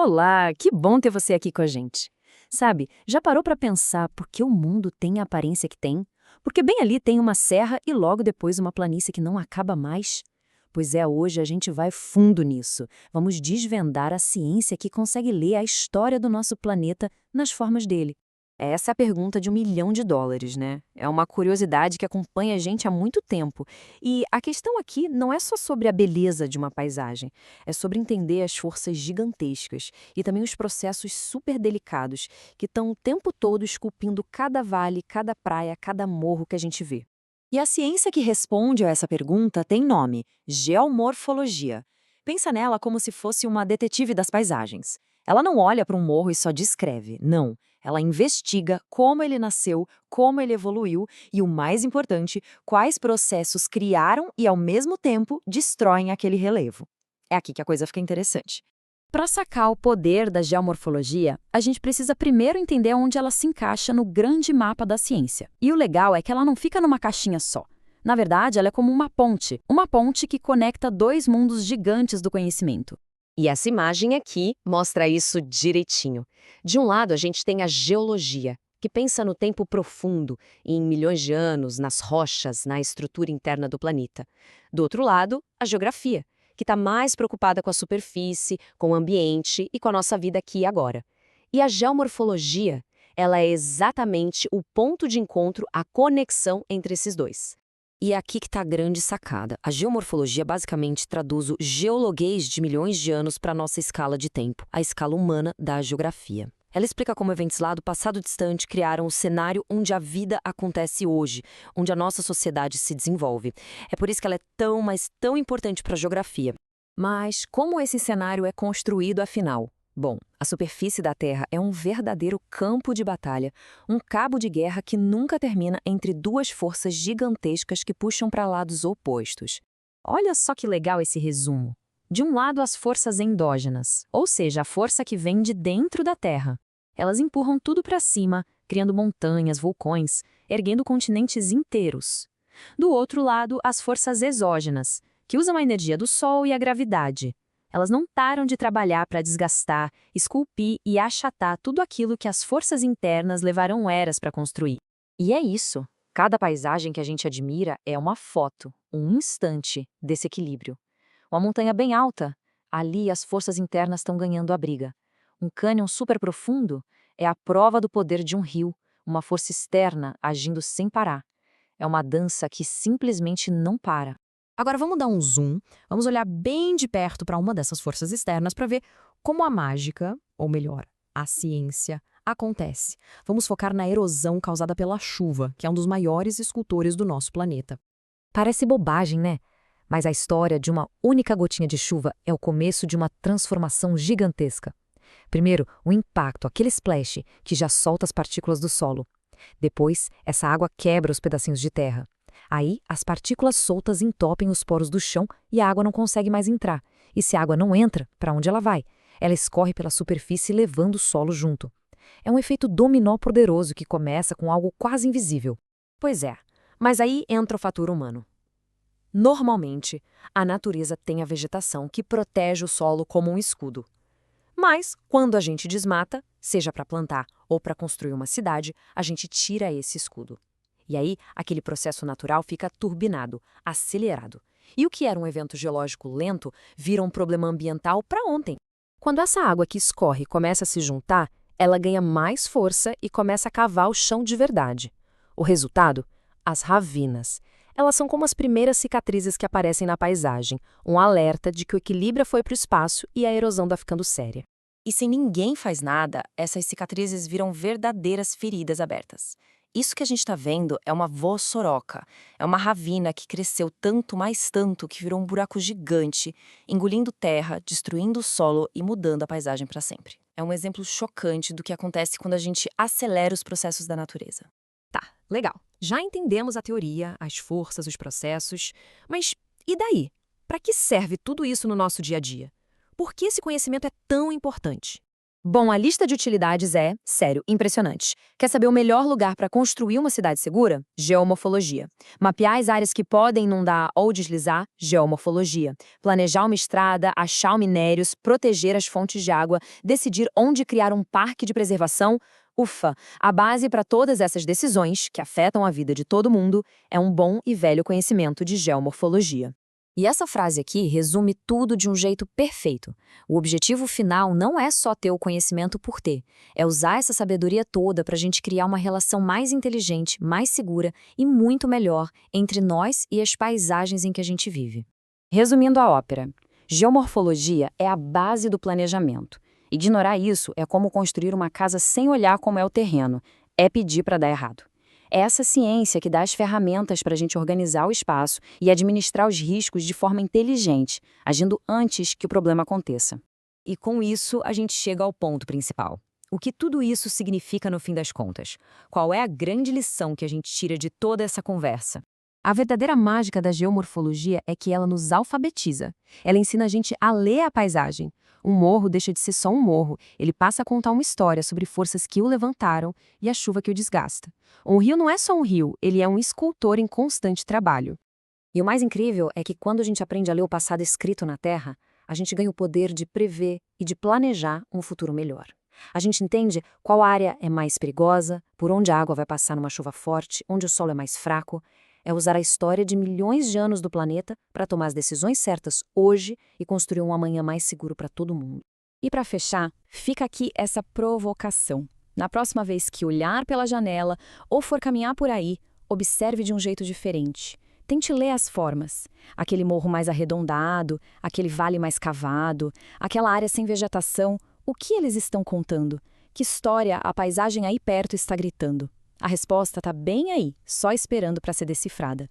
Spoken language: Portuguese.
Olá, que bom ter você aqui com a gente. Sabe, já parou para pensar por que o mundo tem a aparência que tem? Porque bem ali tem uma serra e logo depois uma planície que não acaba mais? Pois é, hoje a gente vai fundo nisso. Vamos desvendar a ciência que consegue ler a história do nosso planeta nas formas dele. Essa é a pergunta de US$ 1 milhão, né? É uma curiosidade que acompanha a gente há muito tempo. E a questão aqui não é só sobre a beleza de uma paisagem, é sobre entender as forças gigantescas e também os processos super delicados que estão o tempo todo esculpindo cada vale, cada praia, cada morro que a gente vê. E a ciência que responde a essa pergunta tem nome: geomorfologia. Pensa nela como se fosse uma detetive das paisagens. Ela não olha para um morro e só descreve, não. Ela investiga como ele nasceu, como ele evoluiu e, o mais importante, quais processos criaram e, ao mesmo tempo, destroem aquele relevo. É aqui que a coisa fica interessante. Para sacar o poder da geomorfologia, a gente precisa primeiro entender onde ela se encaixa no grande mapa da ciência. E o legal é que ela não fica numa caixinha só. Na verdade, ela é como uma ponte que conecta dois mundos gigantes do conhecimento. E essa imagem aqui mostra isso direitinho. De um lado, a gente tem a geologia, que pensa no tempo profundo, em milhões de anos, nas rochas, na estrutura interna do planeta. Do outro lado, a geografia, que está mais preocupada com a superfície, com o ambiente e com a nossa vida aqui e agora. E a geomorfologia, ela é exatamente o ponto de encontro, a conexão entre esses dois. E é aqui que está a grande sacada. A geomorfologia basicamente traduz o geologuês de milhões de anos para a nossa escala de tempo, a escala humana da geografia. Ela explica como eventos lá do passado distante criaram o cenário onde a vida acontece hoje, onde a nossa sociedade se desenvolve. É por isso que ela é tão, mas tão importante para a geografia. Mas como esse cenário é construído afinal? Bom, a superfície da Terra é um verdadeiro campo de batalha, um cabo de guerra que nunca termina entre duas forças gigantescas que puxam para lados opostos. Olha só que legal esse resumo. De um lado, as forças endógenas, ou seja, a força que vem de dentro da Terra. Elas empurram tudo para cima, criando montanhas, vulcões, erguendo continentes inteiros. Do outro lado, as forças exógenas, que usam a energia do Sol e a gravidade. Elas não param de trabalhar para desgastar, esculpir e achatar tudo aquilo que as forças internas levaram eras para construir. E é isso. Cada paisagem que a gente admira é uma foto, um instante desse equilíbrio. Uma montanha bem alta, ali as forças internas estão ganhando a briga. Um cânion super profundo é a prova do poder de um rio, uma força externa agindo sem parar. É uma dança que simplesmente não para. Agora vamos dar um zoom, vamos olhar bem de perto para uma dessas forças externas para ver como a mágica, ou melhor, a ciência, acontece. Vamos focar na erosão causada pela chuva, que é um dos maiores escultores do nosso planeta. Parece bobagem, né? Mas a história de uma única gotinha de chuva é o começo de uma transformação gigantesca. Primeiro, o impacto, aquele splash, que já solta as partículas do solo. Depois, essa água quebra os pedacinhos de terra. Aí, as partículas soltas entopem os poros do chão e a água não consegue mais entrar. E se a água não entra, para onde ela vai? Ela escorre pela superfície levando o solo junto. É um efeito dominó poderoso que começa com algo quase invisível. Pois é, mas aí entra o fator humano. Normalmente, a natureza tem a vegetação que protege o solo como um escudo. Mas, quando a gente desmata, seja para plantar ou para construir uma cidade, a gente tira esse escudo. E aí, aquele processo natural fica turbinado, acelerado. E o que era um evento geológico lento vira um problema ambiental para ontem. Quando essa água que escorre começa a se juntar, ela ganha mais força e começa a cavar o chão de verdade. O resultado? As ravinas. Elas são como as primeiras cicatrizes que aparecem na paisagem, um alerta de que o equilíbrio foi para o espaço e a erosão está ficando séria. E se ninguém faz nada, essas cicatrizes viram verdadeiras feridas abertas. Isso que a gente está vendo é uma vossoroca, é uma ravina que cresceu tanto, mais tanto, que virou um buraco gigante, engolindo terra, destruindo o solo e mudando a paisagem para sempre. É um exemplo chocante do que acontece quando a gente acelera os processos da natureza. Tá, legal. Já entendemos a teoria, as forças, os processos, mas e daí? Para que serve tudo isso no nosso dia a dia? Por que esse conhecimento é tão importante? Bom, a lista de utilidades é, sério, impressionante. Quer saber o melhor lugar para construir uma cidade segura? Geomorfologia. Mapear as áreas que podem inundar ou deslizar? Geomorfologia. Planejar uma estrada, achar minérios, proteger as fontes de água, decidir onde criar um parque de preservação? Ufa! A base para todas essas decisões, que afetam a vida de todo mundo, é um bom e velho conhecimento de geomorfologia. E essa frase aqui resume tudo de um jeito perfeito. O objetivo final não é só ter o conhecimento por ter, é usar essa sabedoria toda para a gente criar uma relação mais inteligente, mais segura e muito melhor entre nós e as paisagens em que a gente vive. Resumindo a ópera, geomorfologia é a base do planejamento. Ignorar isso é como construir uma casa sem olhar como é o terreno, é pedir para dar errado. É essa ciência que dá as ferramentas para a gente organizar o espaço e administrar os riscos de forma inteligente, agindo antes que o problema aconteça. E com isso, a gente chega ao ponto principal. O que tudo isso significa no fim das contas? Qual é a grande lição que a gente tira de toda essa conversa? A verdadeira mágica da geomorfologia é que ela nos alfabetiza. Ela ensina a gente a ler a paisagem. Um morro deixa de ser só um morro, ele passa a contar uma história sobre forças que o levantaram e a chuva que o desgasta. Um rio não é só um rio, ele é um escultor em constante trabalho. E o mais incrível é que quando a gente aprende a ler o passado escrito na Terra, a gente ganha o poder de prever e de planejar um futuro melhor. A gente entende qual área é mais perigosa, por onde a água vai passar numa chuva forte, onde o solo é mais fraco. É usar a história de milhões de anos do planeta para tomar as decisões certas hoje e construir um amanhã mais seguro para todo mundo. E para fechar, fica aqui essa provocação. Na próxima vez que olhar pela janela ou for caminhar por aí, observe de um jeito diferente. Tente ler as formas. Aquele morro mais arredondado, aquele vale mais cavado, aquela área sem vegetação, o que eles estão contando? Que história a paisagem aí perto está gritando? A resposta está bem aí, só esperando para ser decifrada.